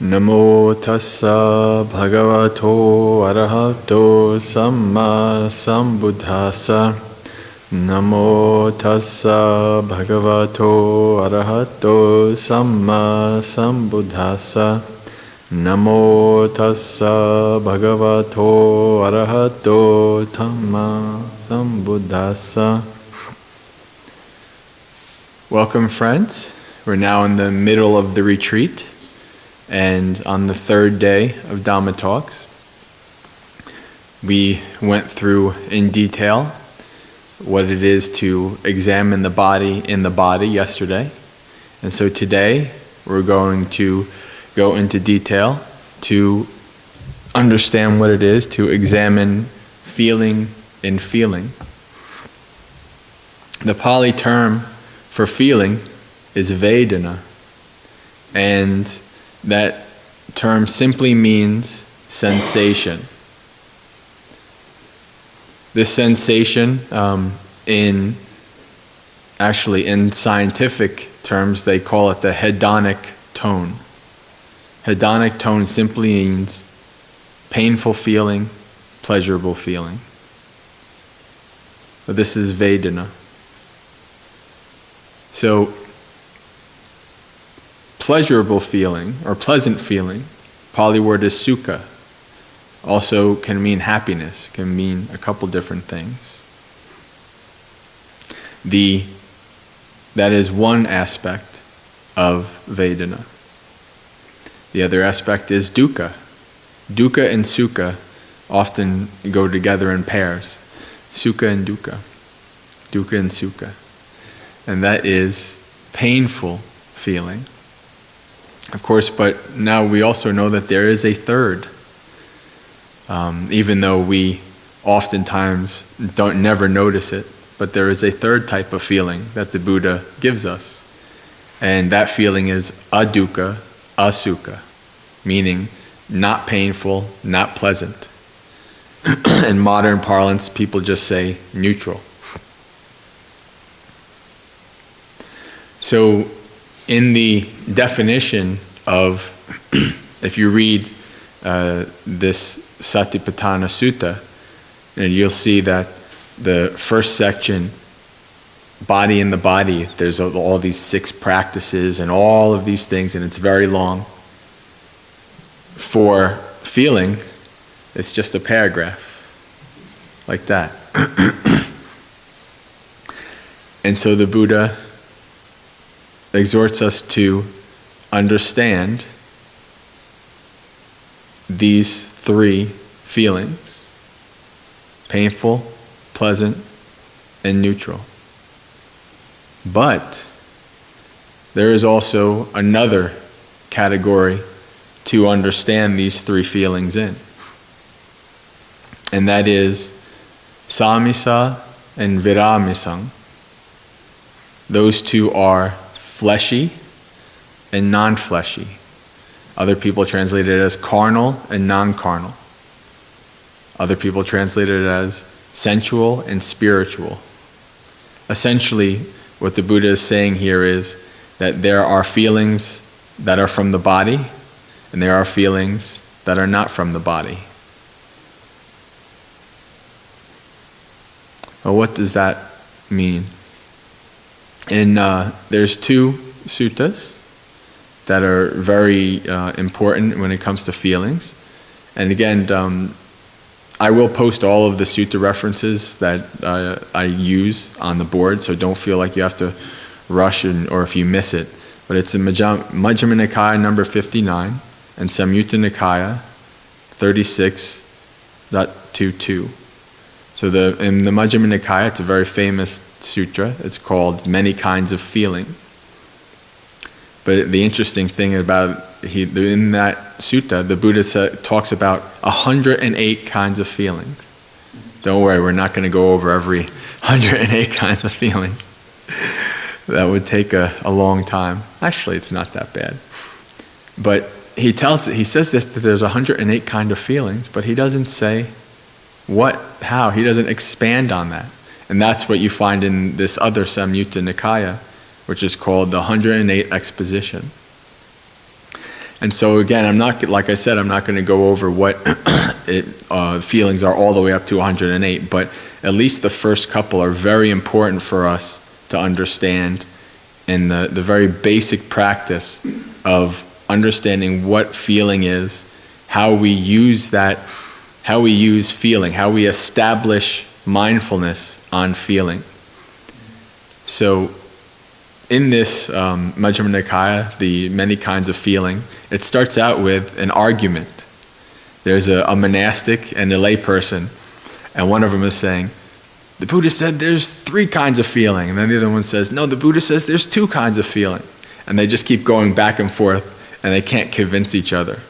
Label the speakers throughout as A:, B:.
A: Namo tassa bhagavato arahato samma sambuddhassa. Namo tassa bhagavato arahato samma sambuddhassa. Namo tassa bhagavato arahato samma sambuddhassa. Welcome, friends. We're now in the middle of the retreat and on the third day of Dhamma talks. We went through in detail what it is to examine the body in the body yesterday. And so today we're going to go into detail to understand what it is to examine feeling in feeling. The Pali term for feeling is Vedana, and that term simply means sensation. This sensation, in scientific terms, they call it the hedonic tone. Hedonic tone simply means painful feeling, pleasurable feeling. But this is Vedana. So, pleasurable feeling or pleasant feeling, Pali word is sukha, also can mean happiness, can mean a couple different things. That is one aspect of Vedana. The other aspect is dukkha. Dukkha and sukha often go together in pairs. Sukha and dukkha. Dukkha and sukha. And that is painful feeling. Of course, but now we also know that there is a third. Even though we oftentimes never notice it, but there is a third type of feeling that the Buddha gives us. And that feeling is adukkha, asuka, meaning not painful, not pleasant. In modern parlance, people just say neutral. So, in the definition of, if you read this Satipatthana Sutta, and you'll see that the first section, body in the body, there's all these 6 practices and all of these things, and it's very long. For feeling, it's just a paragraph, like that. And so the Buddha exhorts us to understand these 3 feelings: painful, pleasant, and neutral. But there is also another category to understand these 3 feelings in. And that is samisa and viramisang. Those 2 are fleshy and non-fleshy. Other people translate it as carnal and non-carnal. Other people translate it as sensual and spiritual. Essentially, what the Buddha is saying here is that there are feelings that are from the body, and there are feelings that are not from the body. Well, what does that mean? And there's 2 suttas that are very important when it comes to feelings. And again, I will post all of the sutta references that I use on the board, so don't feel like you have to rush or if you miss it. But it's in Majjhima Nikaya number 59 and Samyutta Nikaya 36.22. So in the Majjhima Nikaya, it's a very famous sutra. It's called Many Kinds of Feeling. But the interesting thing about in that sutta, the Buddha talks about 108 kinds of feelings. Don't worry, we're not going to go over every 108 kinds of feelings. That would take a long time. Actually, it's not that bad. But he says this, that there's 108 kind of feelings, but he doesn't say how. He doesn't expand on that. And that's what you find in this other Samyutta Nikaya, which is called the 108 Exposition. And so again, I'm not going to go over what feelings are all the way up to 108, but at least the first couple are very important for us to understand in the very basic practice of understanding what feeling is, how we use feeling, how we establish mindfulness on feeling. So in this Majjhima Nikaya, the many kinds of feeling, it starts out with an argument. There's a monastic and a lay person, and one of them is saying, the Buddha said there's 3 kinds of feeling, and then the other one says, no, the Buddha says there's 2 kinds of feeling. And they just keep going back and forth, and they can't convince each other.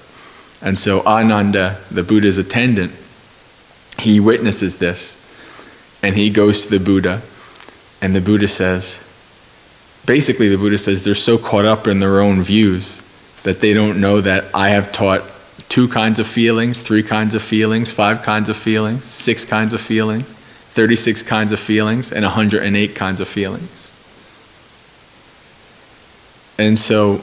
A: And so Ananda, the Buddha's attendant, he witnesses this, and he goes to the Buddha, and the Buddha says, they're so caught up in their own views that they don't know that I have taught 2 kinds of feelings, 3 kinds of feelings, 5 kinds of feelings, 6 kinds of feelings, 36 kinds of feelings, and 108 kinds of feelings. And so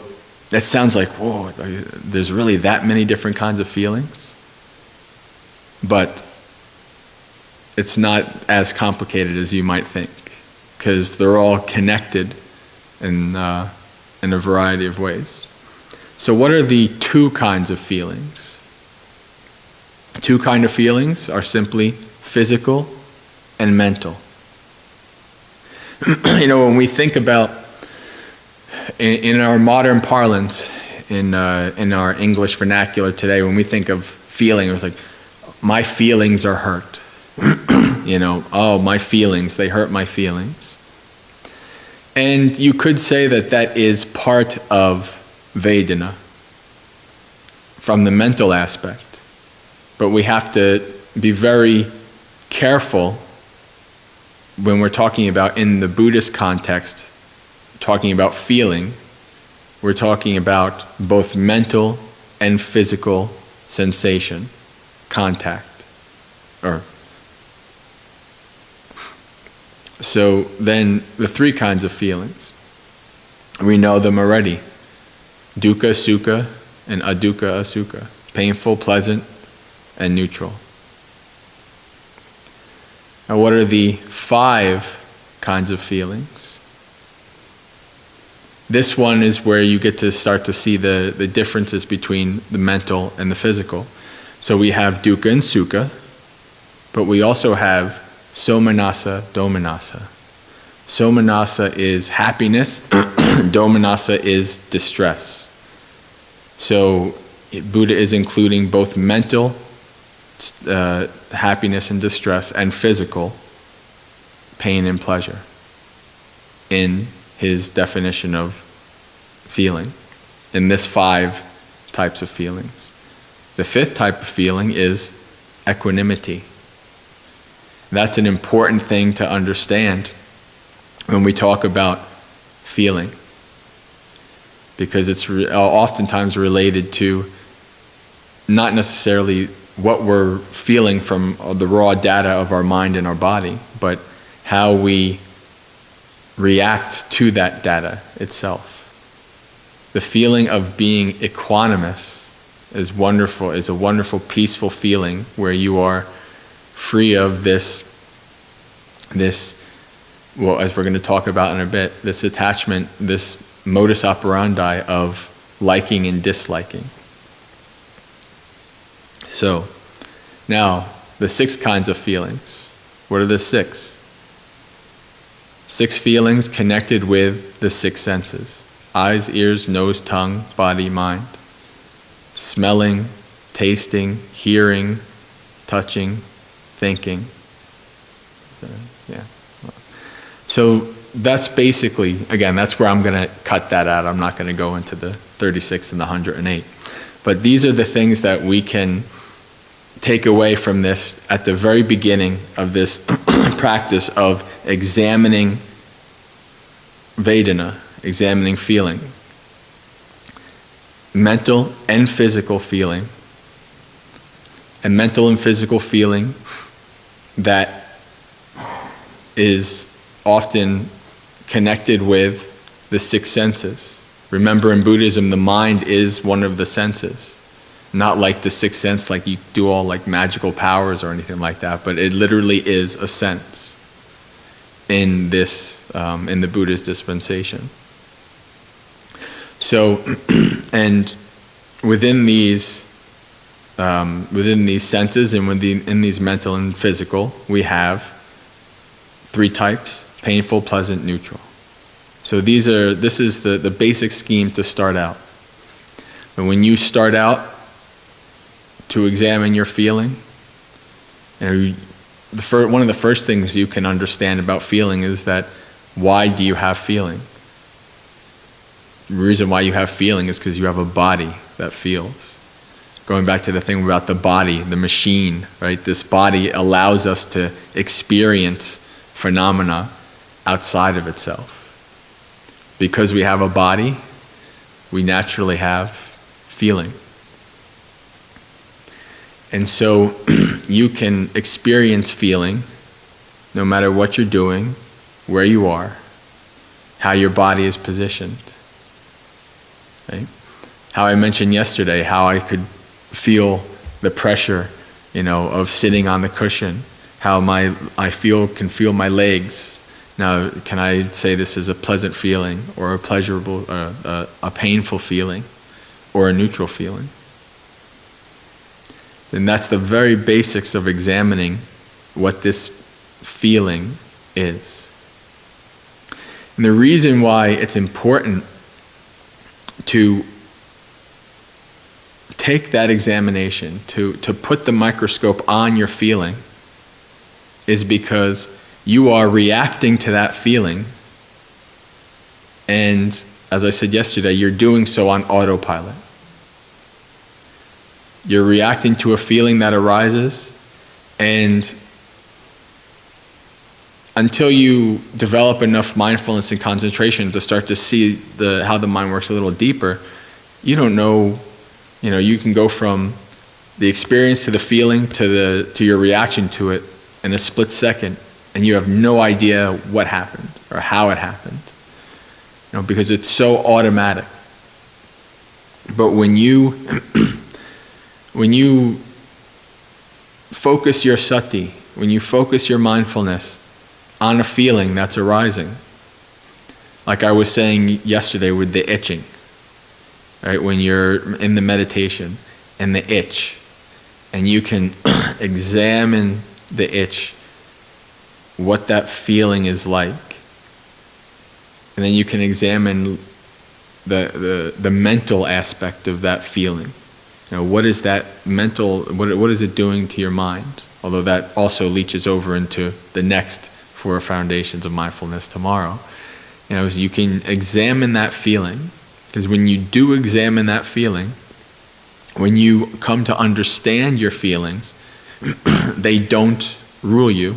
A: that sounds like, whoa, there's really that many different kinds of feelings? But it's not as complicated as you might think, because they're all connected in a variety of ways. So what are the 2 kinds of feelings? 2 kinds of feelings are simply physical and mental. When we think about, in our modern parlance, in our English vernacular today, when we think of feeling, it's like, my feelings are hurt. Oh, my feelings, they hurt my feelings. And you could say that is part of Vedana from the mental aspect. But we have to be very careful when we're talking about, in the Buddhist context, talking about feeling, we're talking about both mental and physical sensation, contact. So then the 3 kinds of feelings, we know them already. Dukkha Asuka and Dukkha Asuka, painful, pleasant, and neutral. Now what are the 5 kinds of feelings? This one is where you get to start to see the differences between the mental and the physical. So we have dukkha and sukha, but we also have somanassa, domanassa. Somanassa is happiness, domanassa is distress. So Buddha is including both mental happiness and distress and physical pain and pleasure in his definition of feeling, in this 5 types of feelings. The 5th type of feeling is equanimity. That's an important thing to understand when we talk about feeling, because it's oftentimes related to not necessarily what we're feeling from the raw data of our mind and our body, but how we react to that data itself. The feeling of being equanimous is wonderful, is a wonderful, peaceful feeling where you are free of this, well, as we're going to talk about in a bit, this attachment, this modus operandi of liking and disliking. So, now, the 6 kinds of feelings. What are the 6? 6 feelings connected with the 6 senses. Eyes, ears, nose, tongue, body, mind. Smelling, tasting, hearing, touching, thinking. Yeah. So that's basically, again, that's where I'm going to cut that out. I'm not going to go into the 36 and the 108. But these are the things that we can take away from this at the very beginning of this practice of examining Vedana, examining feeling. Mental and physical feeling. And mental and physical feeling that is often connected with the 6 senses. Remember, in Buddhism, the mind is one of the senses. Not like the sixth sense, like you do all like magical powers or anything like that, but it literally is a sense in this, in the Buddha's dispensation. So, and within these senses and in these mental and physical, we have three types: painful, pleasant, neutral. So this is the basic scheme to start out. And when you start out to examine your feeling, one of the first things you can understand about feeling is that, why do you have feeling? The reason why you have feeling is because you have a body that feels. Going back to the thing about the body, the machine, right? This body allows us to experience phenomena outside of itself. Because we have a body, we naturally have feeling. And so you can experience feeling no matter what you're doing, where you are, how your body is positioned. Right? How I mentioned yesterday, how I could feel the pressure, of sitting on the cushion, how I can feel my legs. Now, can I say this is a pleasant feeling, or a pleasurable, a painful feeling, or a neutral feeling? And that's the very basics of examining what this feeling is. And the reason why it's important to take that examination, to put the microscope on your feeling, is because you are reacting to that feeling, and as I said yesterday, you're doing so on autopilot. You're reacting to a feeling that arises, and until you develop enough mindfulness and concentration to start to see how the mind works a little deeper, you don't know, you can go from the experience to the feeling to your reaction to it in a split second, and you have no idea what happened or how it happened, because it's so automatic. But when you focus your sati, when you focus your mindfulness on a feeling that's arising, like I was saying yesterday with the itching, right? When you're in the meditation and the itch, and you can examine the itch, what that feeling is like, and then you can examine the mental aspect of that feeling. What is that mental, what is it doing to your mind? Although that also leaches over into the next 4 foundations of mindfulness tomorrow. So you can examine that feeling, because when you do examine that feeling, when you come to understand your feelings, they don't rule you,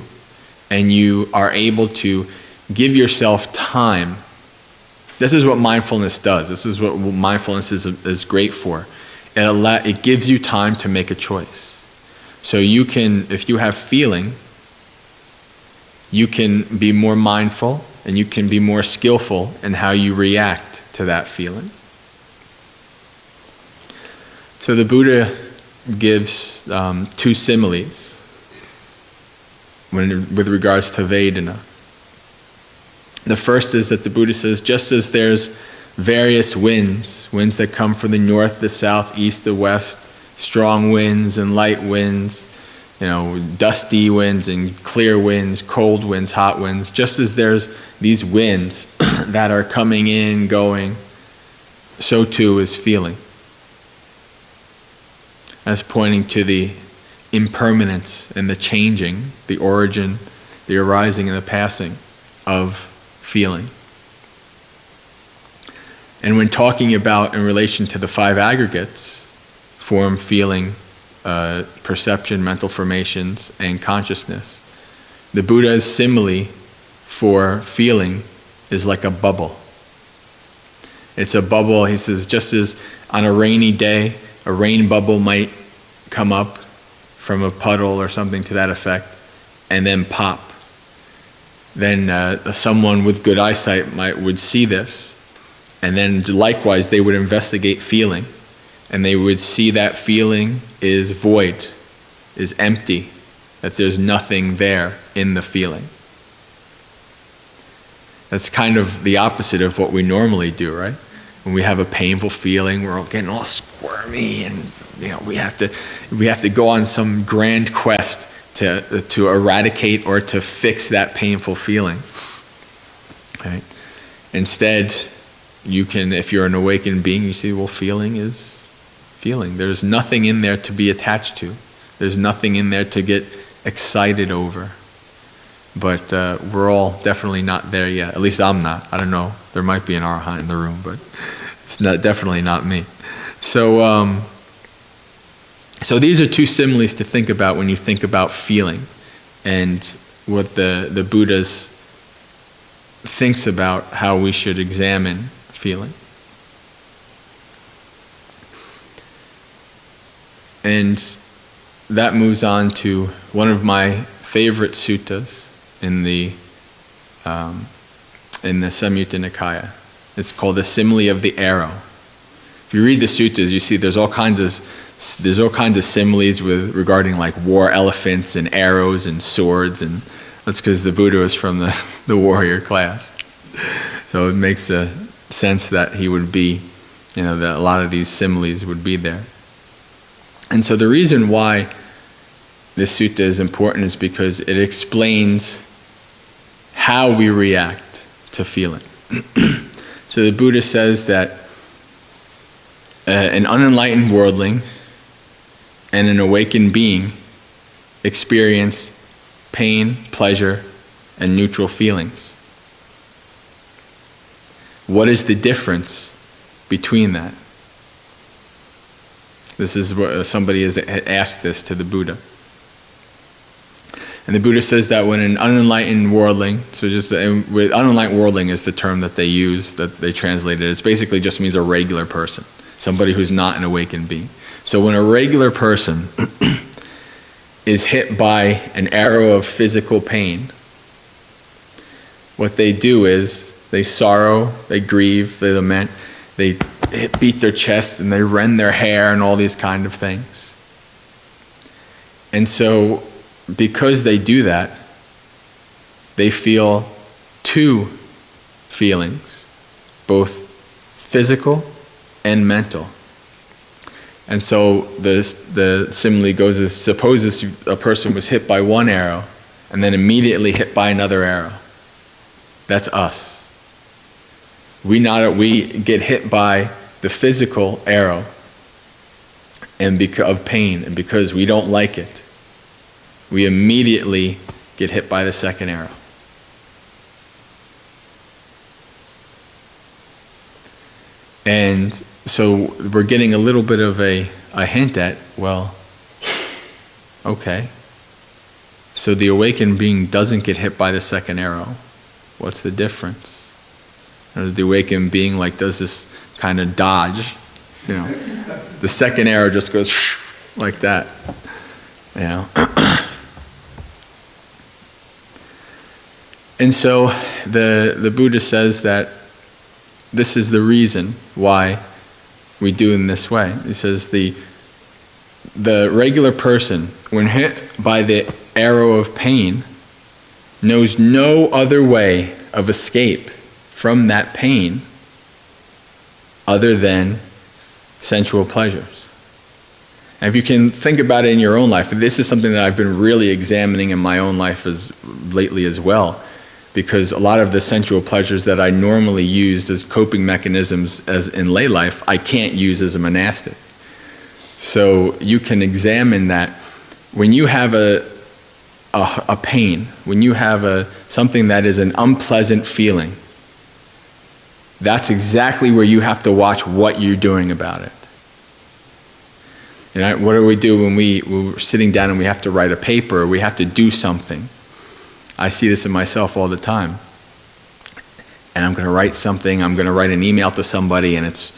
A: and you are able to give yourself time. This is what mindfulness does. This is what mindfulness is great for. It gives you time to make a choice. So you can, if you have feeling, you can be more mindful and you can be more skillful in how you react to that feeling. So the Buddha gives 2 similes with regards to Vedana. The first is that the Buddha says, just as there's various winds that come from the north, the south, east, the west, strong winds and light winds, dusty winds and clear winds, cold winds, hot winds, just as there's these winds that are coming in, going, so too is feeling. As pointing to the impermanence and the changing, the origin, the arising and the passing of feeling. And when talking about in relation to the 5 aggregates, form, feeling, perception, mental formations, and consciousness, the Buddha's simile for feeling is like a bubble. It's a bubble, he says, just as on a rainy day, a rain bubble might come up from a puddle or something to that effect, and then pop. Then someone with good eyesight would see this, And then likewise, they would investigate feeling, and they would see that feeling is void, is empty, that there's nothing there in the feeling. That's kind of the opposite of what we normally do, right? When we have a painful feeling, we're all getting all squirmy, and we have to go on some grand quest to eradicate or to fix that painful feeling. Right? Instead, you can, if you're an awakened being, you see, well, feeling is feeling. There's nothing in there to be attached to. There's nothing in there to get excited over. But we're all definitely not there yet. At least I'm not. I don't know. There might be an arhat in the room, but it's definitely not me. So these are two similes to think about when you think about feeling, and what the Buddha thinks about how we should examine feeling. And that moves on to one of my favorite suttas in the Samyutta Nikaya. It's called the simile of the arrow. If you read the suttas, you see there's all kinds of similes regarding like war elephants and arrows and swords, and that's because the Buddha was from the warrior class. So it makes sense that he would be, that a lot of these similes would be there. And so the reason why this sutta is important is because it explains how we react to feeling. So the Buddha says that an unenlightened worldling and an awakened being experience pain, pleasure, and neutral feelings. What is the difference between that? This is what somebody has asked this to the Buddha. And the Buddha says that when an unenlightened worldling, unenlightened worldling is the term that they use, that they translated. It basically just means a regular person, somebody who's not an awakened being. So when a regular person is hit by an arrow of physical pain, what they do is they sorrow, they grieve, they lament, they beat their chest, and they rend their hair and all these kind of things. And so because they do that, they feel two feelings, both physical and mental. And so the simile goes as, suppose a person was hit by one arrow and then immediately hit by another arrow. That's us. We get hit by the physical arrow and of pain, and because we don't like it, we immediately get hit by the second arrow. And so we're getting a little bit of a hint at, well, okay, so the awakened being doesn't get hit by the second arrow. What's the difference? The awakened being does this kind of dodge, The second arrow just goes like that, And so the Buddha says that this is the reason why we do in this way. He says the regular person, when hit by the arrow of pain, knows no other way of escape from that pain other than sensual pleasures. And if you can think about it in your own life, this is something that I've been really examining in my own life lately as well, because a lot of the sensual pleasures that I normally used as coping mechanisms as in lay life, I can't use as a monastic. So you can examine that when you have a pain, when you have something that is an unpleasant feeling, that's exactly where you have to watch what you're doing about it. What do we do when we're sitting down and we have to write a paper, or we have to do something? I see this in myself all the time. And I'm going to write something, I'm going to write an email to somebody, and it's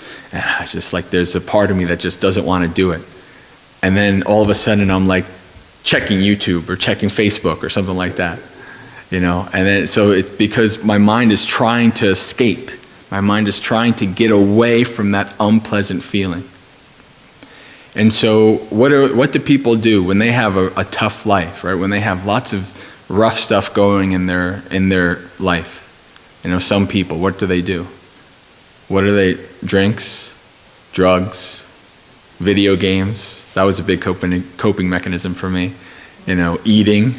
A: just like there's a part of me that just doesn't want to do it. And then all of a sudden I'm checking YouTube or checking Facebook or something like that. And then so it's because my mind is trying to escape. My mind is trying to get away from that unpleasant feeling. And so what do people do when they have a tough life, right? When they have lots of rough stuff going in their life. Some people, what do? What are they? Drinks, drugs, video games. That was a big coping mechanism for me. Eating,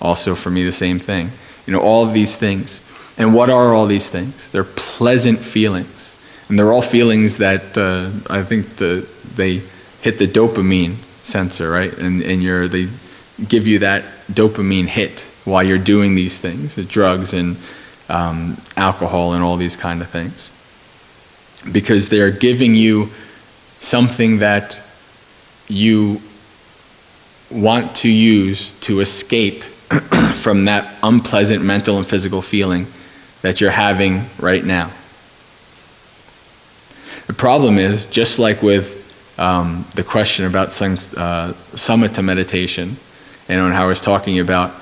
A: also for me the same thing. All of these things. And what are all these things? They're pleasant feelings. And they're all feelings that I think they hit the dopamine sensor, right? And they give you that dopamine hit while you're doing these things, the drugs and alcohol and all these kind of things. Because they're giving you something that you want to use to escape from that unpleasant mental and physical feeling that you're having right now. The problem is, just like with the question about samatha meditation, and how I was talking about,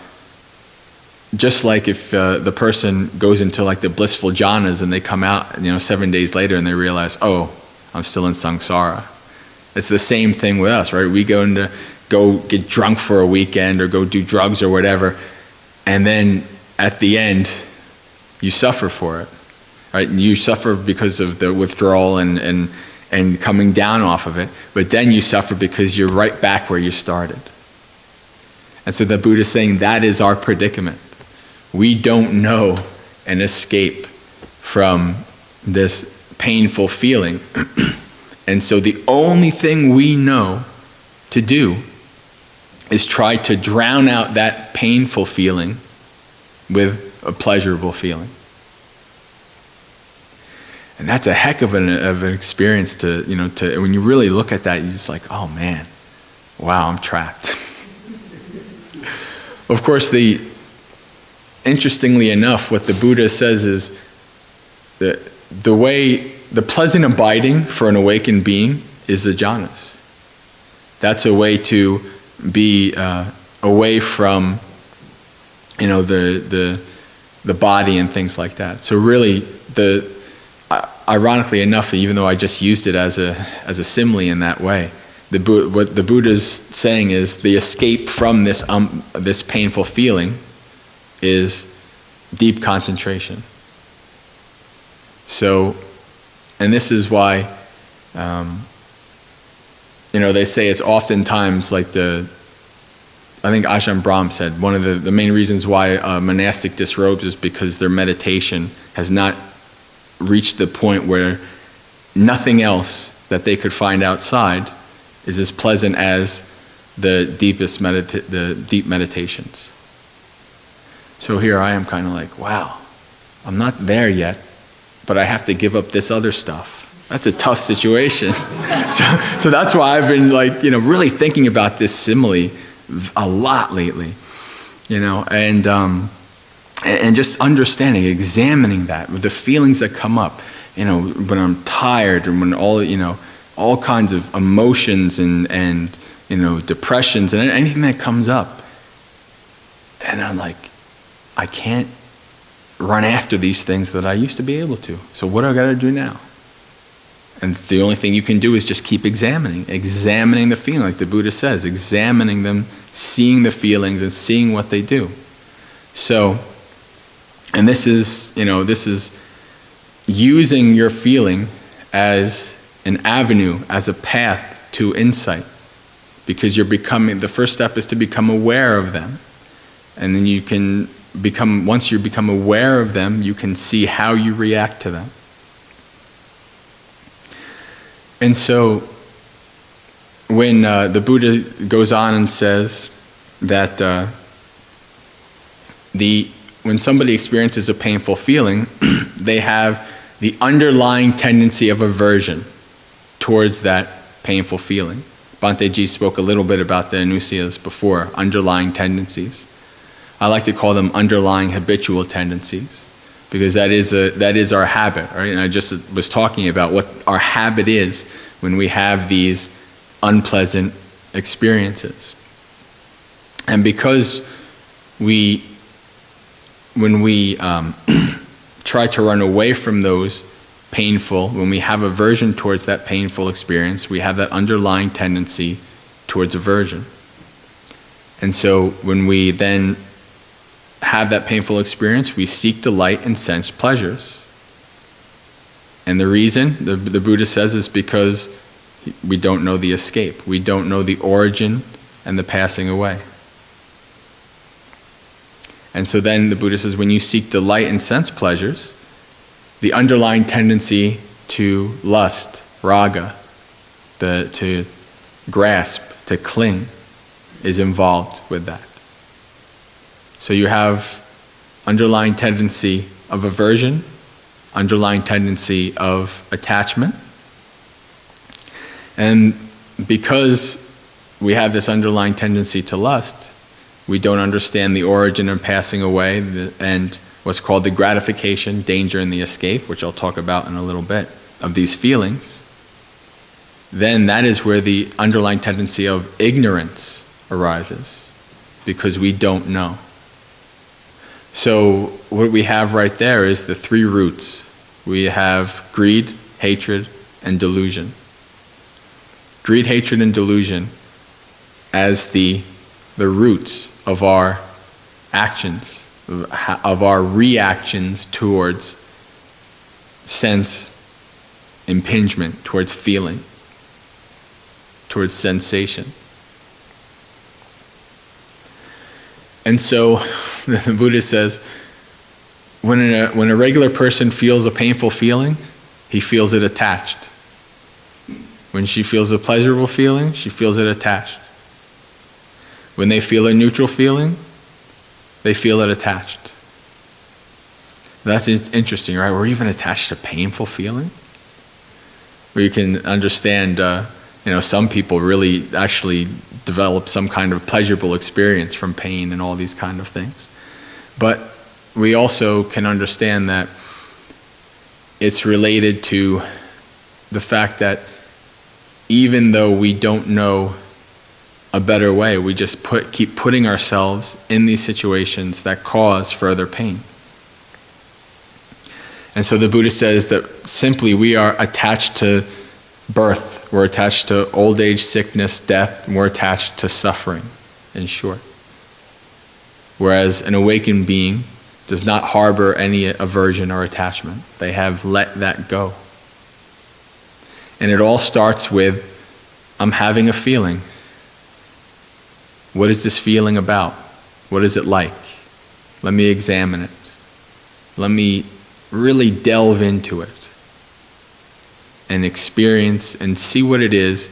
A: just like if the person goes into like the blissful jhanas and they come out 7 days later and they realize, oh, I'm still in samsara. It's the same thing with us, right? We go get drunk for a weekend or go do drugs or whatever, and then at the end you suffer for it, right? And you suffer because of the withdrawal and coming down off of it, but then you suffer because you're right back where you started. And so the Buddha is saying that is our predicament. We don't know an escape from this painful feeling. And so the only thing we know to do is try to drown out that painful feeling with a pleasurable feeling. And that's a heck of an experience to when you really look at that, you're just like, oh man, wow, I'm trapped. Of course, interestingly enough, what the Buddha says is that the pleasant abiding for an awakened being is the jhanas. That's a way to be away from, the body and things like that. So really, ironically enough, even though I just used it as a simile in that way, what the Buddha's saying is the escape from this painful feeling is deep concentration. So, and this is why, they say it's oftentimes like I think Ajahn Brahm said, one of the main reasons why a monastic disrobes is because their meditation has not reached the point where nothing else that they could find outside is as pleasant as the deep meditations. So here I am kind of like, wow, I'm not there yet, but I have to give up this other stuff. That's a tough situation. So that's why I've been really thinking about this simile a lot lately, and just understanding, examining that with the feelings that come up, when I'm tired and when all kinds of emotions and depressions and anything that comes up, and I'm like, I can't run after these things that I used to be able to. So what do I got to do now? And the only thing you can do is just keep examining the feeling, like the Buddha says, examining them, seeing the feelings and seeing what they do. So, and this is using your feeling as an avenue, as a path to insight, because the first step is to become aware of them. And then once you become aware of them, you can see how you react to them. And so when the Buddha goes on and says that when somebody experiences a painful feeling, they have the underlying tendency of aversion towards that painful feeling. Bhante Ji spoke a little bit about the anusayas before, underlying tendencies. I like to call them underlying habitual tendencies, because that is our habit, right? And I just was talking about what our habit is when we have these unpleasant experiences. And because when we try to run away from those painful, when we have aversion towards that painful experience, we have that underlying tendency towards aversion. And so when we then have that painful experience, we seek delight in sense pleasures. And the reason, the Buddha says, is because we don't know the escape. We don't know the origin and the passing away. And so then the Buddha says, when you seek delight in sense pleasures, the underlying tendency to lust, raga, to grasp, to cling, is involved with that. So you have underlying tendency of aversion, underlying tendency of attachment. And because we have this underlying tendency to lust, we don't understand the origin and passing away and what's called the gratification, danger, and the escape, which I'll talk about in a little bit, of these feelings. Then that is where the underlying tendency of ignorance arises, because we don't know. So what we have right there is the three roots. We have greed, hatred, and delusion. Greed, hatred, and delusion as the roots of our actions, of our reactions towards sense impingement, towards feeling, towards sensation. And so the Buddha says, when a regular person feels a painful feeling, he feels it attached. When she feels a pleasurable feeling, she feels it attached. When they feel a neutral feeling, they feel it attached. That's interesting, right? We're even attached to painful feeling. Where you can understand, some people really actually develop some kind of pleasurable experience from pain and all these kind of things. But we also can understand that it's related to the fact that even though we don't know a better way, we just keep putting ourselves in these situations that cause further pain. And so the Buddha says that simply we are attached to birth, we're attached to old age, sickness, death, and we're attached to suffering, in short. Whereas an awakened being does not harbor any aversion or attachment. They have let that go. And it all starts with, I'm having a feeling. What is this feeling about? What is it like? Let me examine it. Let me really delve into it and experience and see what it is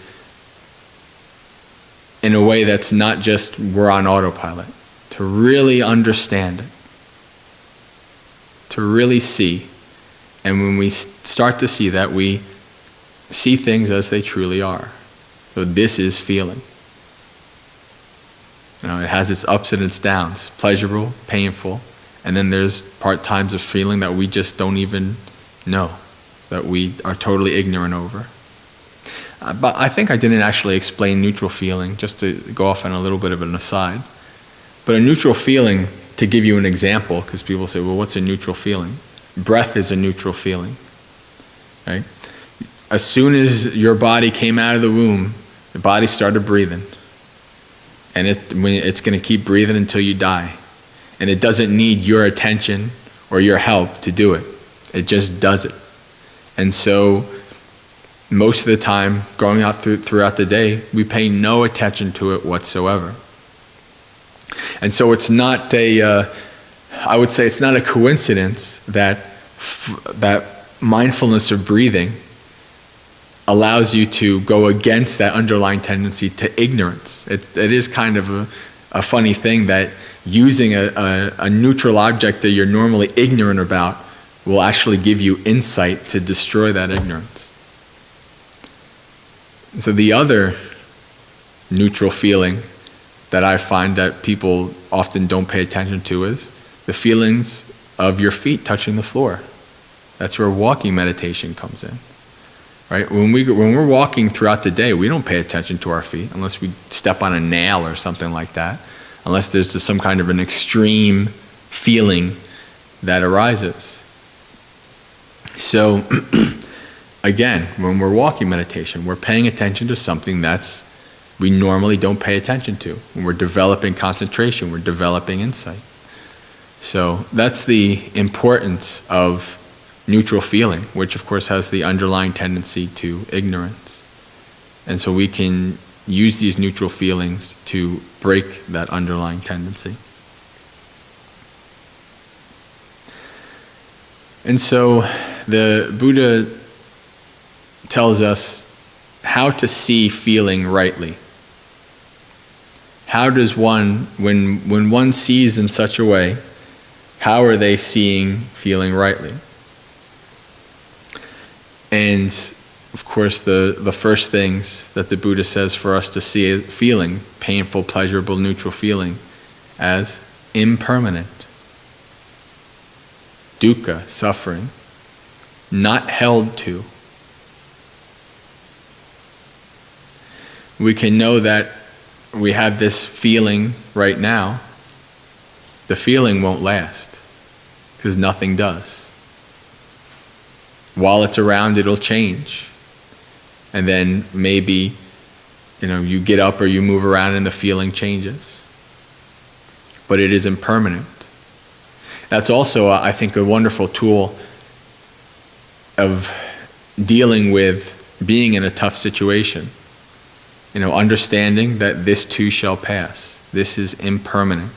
A: in a way that's not just we're on autopilot. To really understand it. To really see. And when we start to see that, we see things as they truly are. So this is feeling. It has its ups and its downs, pleasurable, painful, and then there's times of feeling that we just don't even know, that we are totally ignorant over. But I think I didn't actually explain neutral feeling, just to go off on a little bit of an aside. But a neutral feeling, to give you an example, because people say, well, what's a neutral feeling? Breath is a neutral feeling, right? As soon as your body came out of the womb, the body started breathing. And it's going to keep breathing until you die. And it doesn't need your attention or your help to do it. It just does it. And so most of the time, going out throughout the day, we pay no attention to it whatsoever. And so it's not I would say it's not a coincidence that mindfulness of breathing allows you to go against that underlying tendency to ignorance. It is kind of a funny thing that using a neutral object that you're normally ignorant about will actually give you insight to destroy that ignorance. So the other neutral feeling that I find that people often don't pay attention to is the feelings of your feet touching the floor. That's where walking meditation comes in. Right? When we're walking throughout the day, we don't pay attention to our feet unless we step on a nail or something like that, unless there's just some kind of an extreme feeling that arises. So, again, when we're walking meditation, we're paying attention to something we normally don't pay attention to. When we're developing concentration, we're developing insight. So that's the importance of neutral feeling, which of course has the underlying tendency to ignorance. And so we can use these neutral feelings to break that underlying tendency. And so the Buddha tells us how to see feeling rightly. How does one, when one sees in such a way, how are they seeing feeling rightly? And of course the first things that the Buddha says for us to see is feeling, painful, pleasurable, neutral feeling, as impermanent. Dukkha, suffering, not held to. We can know that we have this feeling right now. The feeling won't last, because nothing does. While it's around, it'll change. And then maybe, you get up or you move around and the feeling changes. But it is impermanent. That's also, I think, a wonderful tool of dealing with being in a tough situation. Understanding that this too shall pass. This is impermanent.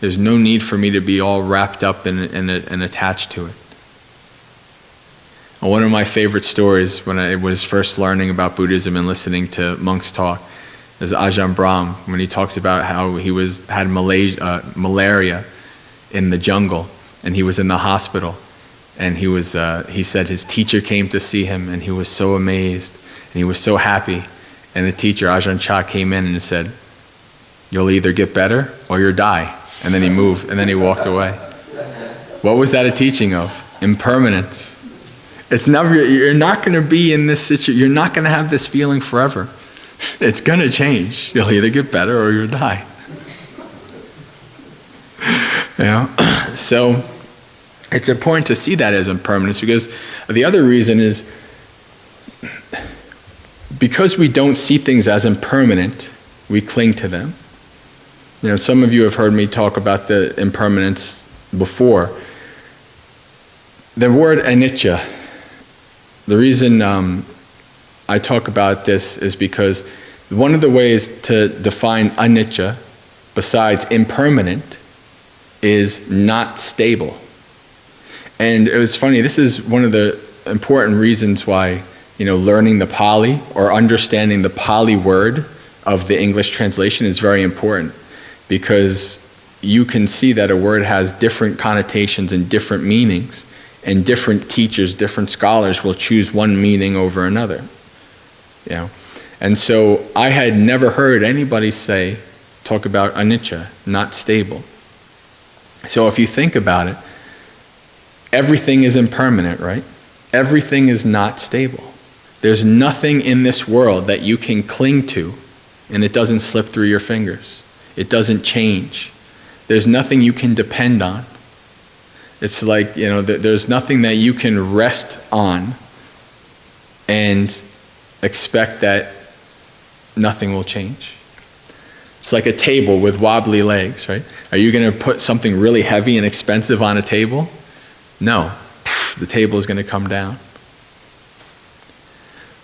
A: There's no need for me to be all wrapped up and attached to it. And one of my favorite stories when I was first learning about Buddhism and listening to monks talk is Ajahn Brahm, when he talks about how he had malaria in the jungle, and he was in the hospital, and he said his teacher came to see him, and he was so amazed, and he was so happy, and the teacher, Ajahn Chah, came in and said, "You'll either get better or you'll die." And then he moved, and then he walked away. What was that a teaching of? Impermanence. You're not going to be in this situation, you're not going to have this feeling forever. It's going to change. You'll either get better or you'll die. So it's important to see that as impermanence, because the other reason is because we don't see things as impermanent, we cling to them. Some of you have heard me talk about the impermanence before. The word anicca, the reason I talk about this is because one of the ways to define anicca, besides impermanent, is not stable. And it was funny, this is one of the important reasons why, learning the Pali or understanding the Pali word of the English translation is very important, because you can see that a word has different connotations and different meanings, and different teachers, different scholars will choose one meaning over another. And so I had never heard anybody talk about anicca, not stable. So if you think about it, everything is impermanent, right? Everything is not stable. There's nothing in this world that you can cling to and it doesn't slip through your fingers. It doesn't change. There's nothing you can depend on. It's like, there's nothing that you can rest on and expect that nothing will change. It's like a table with wobbly legs, right? Are you going to put something really heavy and expensive on a table? No. The table is going to come down.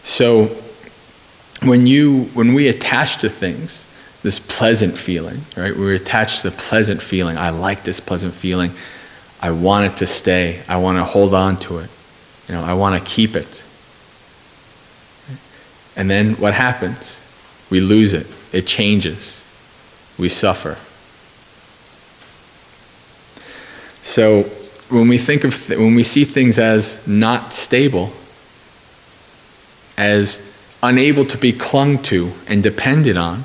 A: So when we attach to things, this pleasant feeling, right? We're attached to the pleasant feeling. I like this pleasant feeling. I want it to stay. I want to hold on to it. I want to keep it. And then what happens? We lose it. It changes. We suffer. So when we see things as not stable, as unable to be clung to and depended on,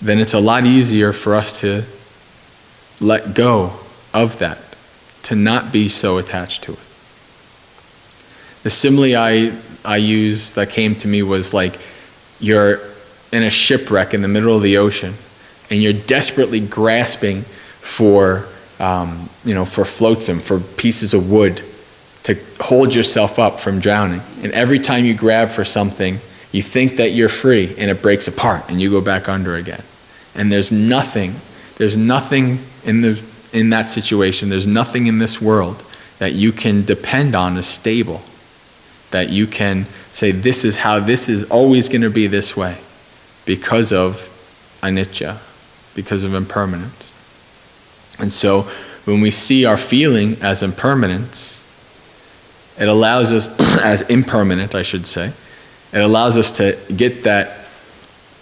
A: then it's a lot easier for us to let go of that, to not be so attached to it. The simile I used that came to me was like you're in a shipwreck in the middle of the ocean and you're desperately grasping for for flotsam, for pieces of wood to hold yourself up from drowning. And every time you grab for something, you think that you're free, and it breaks apart, and you go back under again. And there's nothing in that situation, there's nothing in this world that you can depend on as stable, that you can say, this is always going to be this way, because of anicca, because of impermanence. And so when we see our feeling as impermanence, it allows us, as impermanent, I should say, it allows us to get that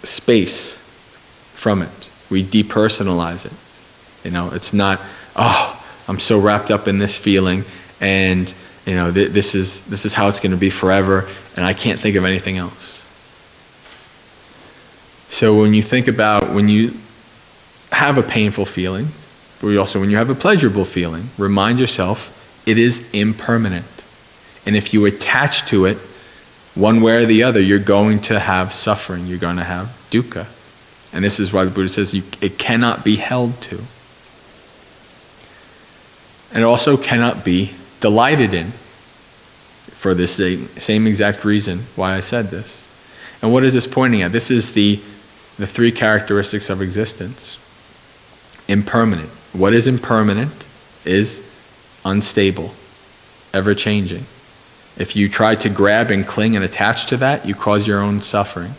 A: space from it. We depersonalize it. It's not, I'm so wrapped up in this feeling, and this is how it's going to be forever, and I can't think of anything else. So when you think about when you have a painful feeling, but also when you have a pleasurable feeling, remind yourself it is impermanent. And if you attach to it, one way or the other, you're going to have suffering. You're going to have dukkha. And this is why the Buddha says it cannot be held to. And it also cannot be delighted in, for this same exact reason why I said this. And what is this pointing at? This is the three characteristics of existence. Impermanent. What is impermanent is unstable, ever-changing. If you try to grab and cling and attach to that, you cause your own suffering.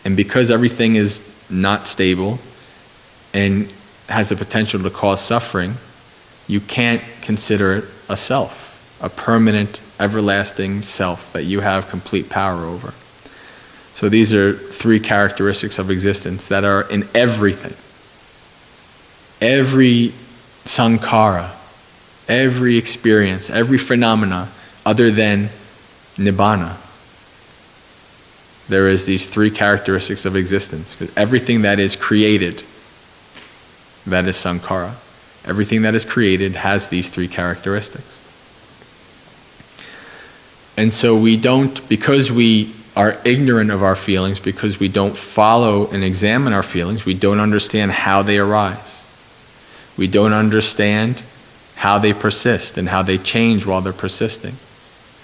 A: And because everything is not stable and has the potential to cause suffering, you can't consider it a self, a permanent, everlasting self that you have complete power over. So these are three characteristics of existence that are in everything. Every sankhara, every experience, every phenomena other than nibbana. There is these three characteristics of existence. Because everything that is created, that is sankhara. Everything that is created has these three characteristics. And so we don't, because we are ignorant of our feelings, because we don't follow and examine our feelings, we don't understand how they arise. We don't understand how they persist and how they change while they're persisting.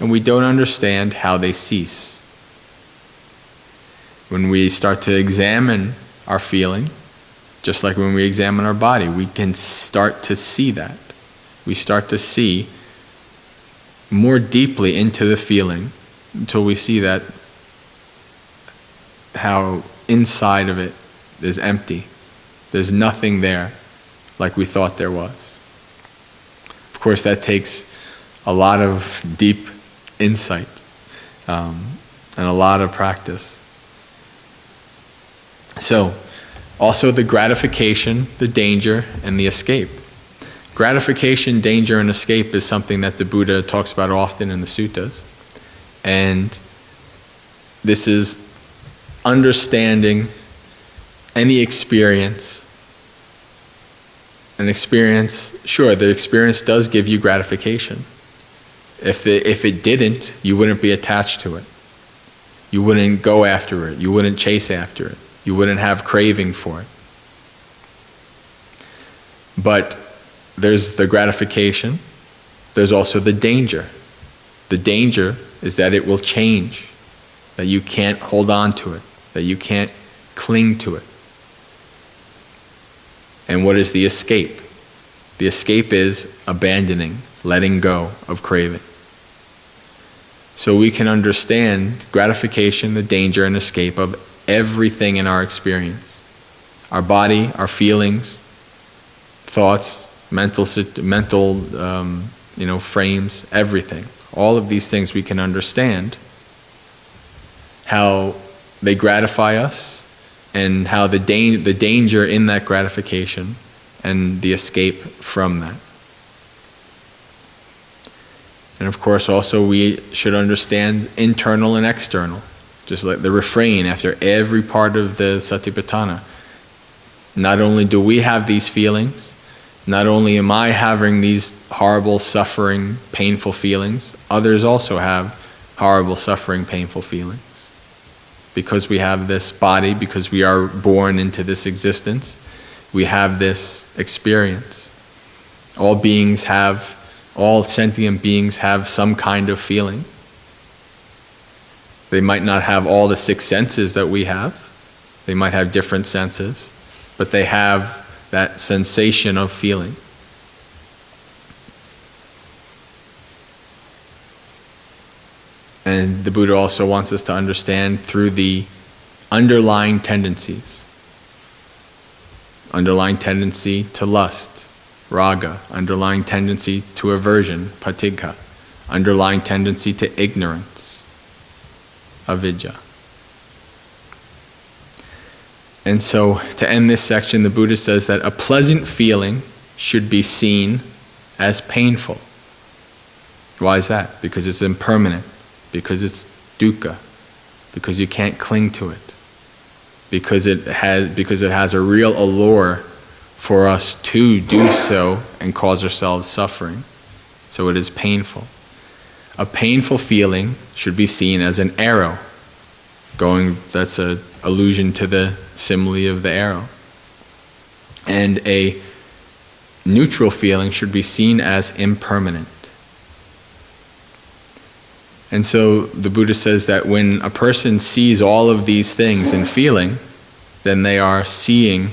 A: And we don't understand how they cease. When we start to examine our feeling, just like when we examine our body, we can start to see that. We start to see more deeply into the feeling until we see that how inside of it is empty. There's nothing there like we thought there was. Of course, that takes a lot of deep insight and a lot of practice. So, also the gratification, the danger, and the escape. Gratification, danger, and escape is something that the Buddha talks about often in the suttas. And this is understanding any experience. An experience, sure, the experience does give you gratification. If it didn't, you wouldn't be attached to it. You wouldn't go after it. You wouldn't chase after it. You wouldn't have craving for it. But there's the gratification. There's also the danger. The danger is that it will change, that you can't hold on to it, that you can't cling to it. And what is the escape? The escape is abandoning, letting go of craving. So we can understand gratification, the danger, and escape of everything in our experience. Our body, our feelings, thoughts, mental frames, everything. All of these things we can understand how they gratify us and how the danger in that gratification and the escape from that. And of course also we should understand internal and external. Just like the refrain after every part of the Satipatthana. Not only do we have these feelings, not only am I having these horrible, suffering, painful feelings, others also have horrible, suffering, painful feelings. Because we have this body, because we are born into this existence, we have this experience. All sentient beings have some kind of feeling. They might not have all the 6 senses that we have. They might have different senses, but they have that sensation of feeling. And the Buddha also wants us to understand through the underlying tendencies. Underlying tendency to lust, raga. Underlying tendency to aversion, patigha. Underlying tendency to ignorance, avidya. And so, to end this section, the Buddha says that a pleasant feeling should be seen as painful. Why is that? Because it's impermanent. Because it's dukkha. Because you can't cling to it. Because it has a real allure for us to do so and cause ourselves suffering. So it is painful. A painful feeling should be seen as an arrow. That's an allusion to the simile of the arrow. And a neutral feeling should be seen as impermanent. And so the Buddha says that when a person sees all of these things in feeling, then they are seeing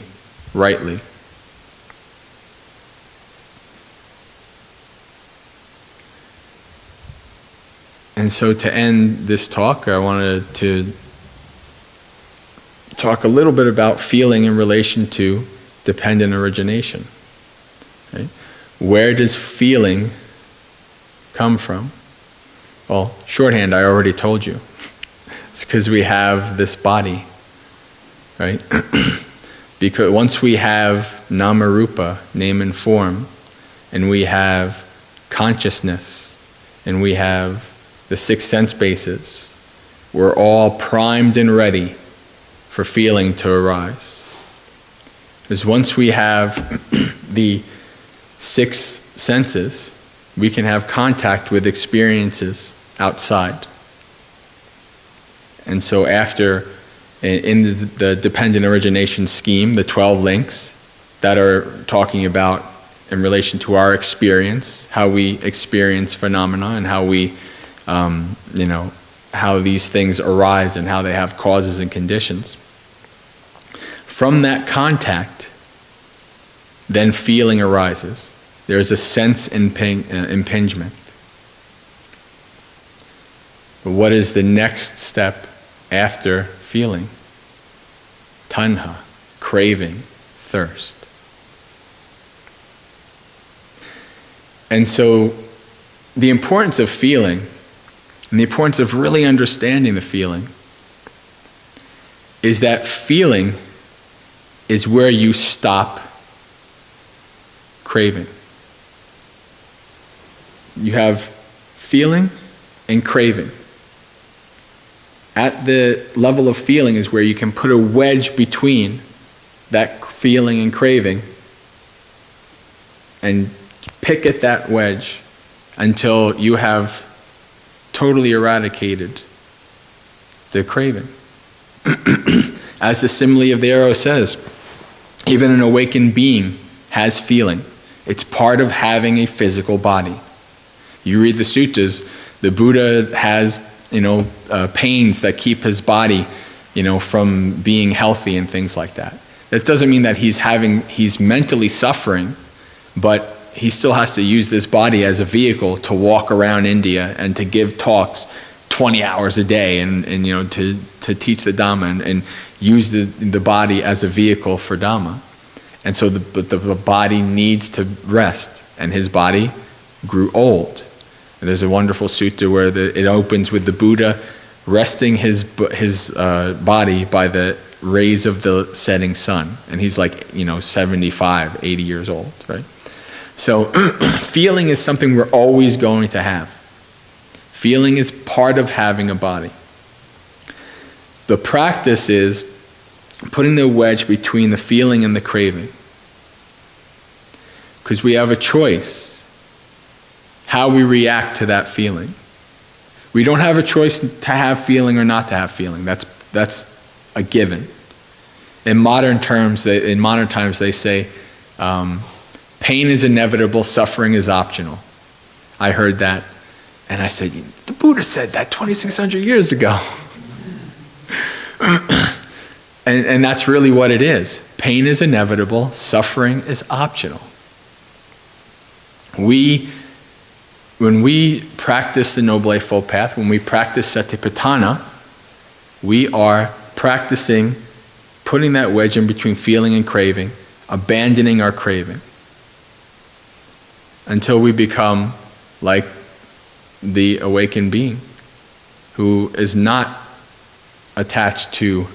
A: rightly. And so to end this talk, I wanted to talk a little bit about feeling in relation to dependent origination. Okay? Where does feeling come from? Well, shorthand, I already told you. It's because we have this body, right? Because once we have nama rupa, name and form, and we have consciousness, and we have the 6 sense bases, we're all primed and ready for feeling to arise. Because once we have the 6 senses, we can have contact with experiences outside. And so after, in the dependent origination scheme, the 12 links that are talking about in relation to our experience, how we experience phenomena and how we, how these things arise and how they have causes and conditions. From that contact, then feeling arises. There's a sense impingement. But what is the next step after feeling? Tanha, craving, thirst. And so the importance of feeling and the importance of really understanding the feeling is that feeling is where you stop craving. You have feeling and craving. At the level of feeling is where you can put a wedge between that feeling and craving and pick at that wedge until you have totally eradicated the craving. As the simile of the arrow says, even an awakened being has feeling. It's part of having a physical body. You read the suttas, the Buddha has, pains that keep his body, from being healthy and things like that. That doesn't mean that he's mentally suffering, but he still has to use this body as a vehicle to walk around India and to give talks 20 hours a day and to teach the Dhamma and use the body as a vehicle for Dhamma. And so the body needs to rest, and his body grew old. And there's a wonderful sutta where it opens with the Buddha resting his body by the rays of the setting sun. And he's 75, 80 years old, right? So feeling is something we're always going to have. Feeling is part of having a body. The practice is putting the wedge between the feeling and the craving. Because we have a choice how we react to that feeling. We don't have a choice to have feeling or not to have feeling. That's a given. In modern times, they say, Pain is inevitable, suffering is optional. I heard that, and I said, the Buddha said that 2,600 years ago. and that's really what it is. Pain is inevitable, suffering is optional. When we practice the Noble Eightfold Path, when we practice Satipatthana, we are practicing putting that wedge in between feeling and craving, abandoning our craving, until we become like the awakened being who is not attached to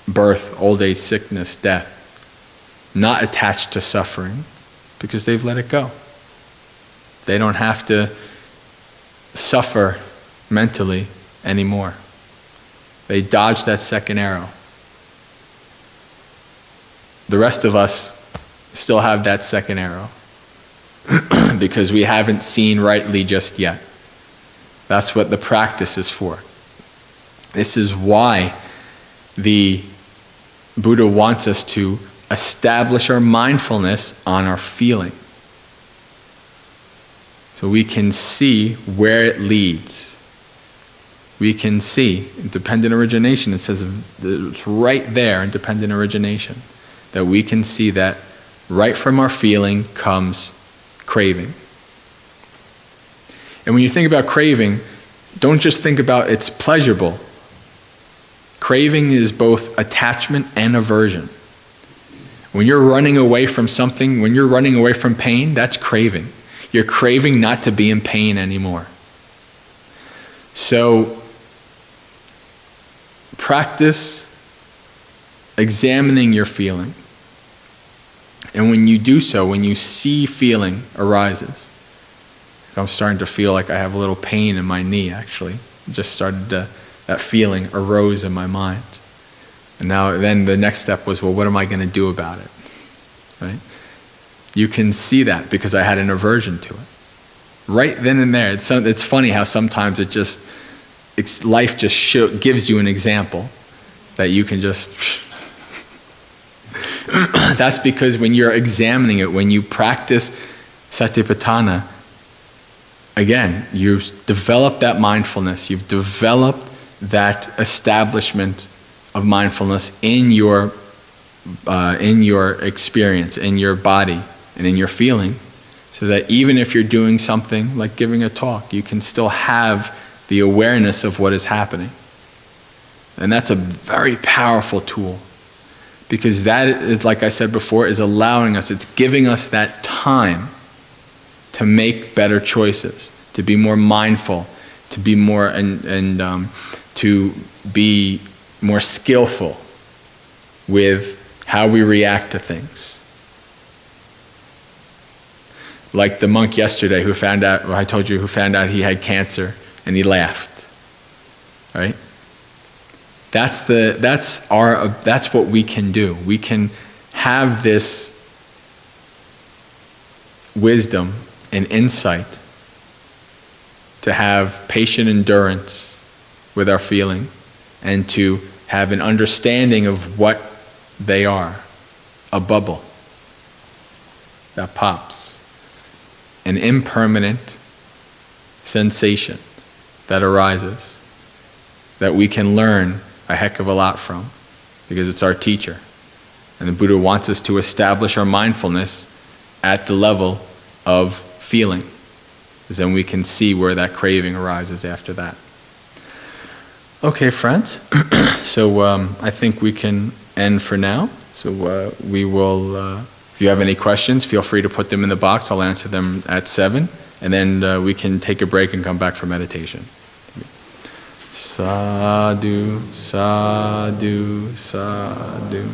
A: birth, old age, sickness, death, not attached to suffering, because they've let it go. They don't have to suffer mentally anymore. They dodged that second arrow. The rest of us still have that second arrow because we haven't seen rightly just yet. That's what the practice is for. This is why the Buddha wants us to establish our mindfulness on our feeling, so we can see where it leads. We can see in dependent origination, it says it's right there in dependent origination, that we can see that right from our feeling comes craving. And when you think about craving, don't just think about it's pleasurable. Craving is both attachment and aversion. When you're running away from something, when you're running away from pain, that's craving. You're craving not to be in pain anymore. So, practice examining your feeling. And when you do so, when you see feeling arises, I'm starting to feel like I have a little pain in my knee, actually. That feeling arose in my mind. And then the next step was, well, what am I going to do about it? Right? You can see that because I had an aversion to it. Right then and there. It's funny how sometimes life just gives you an example that you can just... That's because when you're examining it, when you practice Satipatthana, again, you've developed that mindfulness, you've developed that establishment of mindfulness in your experience, in your body, and in your feeling, so that even if you're doing something like giving a talk, you can still have the awareness of what is happening. And that's a very powerful tool, because that is, like I said before, is allowing us, it's giving us that time to make better choices, to be more mindful, to be more to be more skillful with how we react to things. Like the monk yesterday who found out he had cancer and he laughed. Right? That's what we can do. We can have this wisdom and insight to have patient endurance with our feeling and to have an understanding of what they are. A bubble that pops. An impermanent sensation that arises that we can learn a heck of a lot from because it's our teacher. And the Buddha wants us to establish our mindfulness at the level of feeling, because then we can see where that craving arises after that. Okay, friends. So I think we can end for now. So we will, if you have any questions, feel free to put them in the box. I'll answer them at 7. And then we can take a break and come back for meditation. Sadhu, sadhu, sadhu.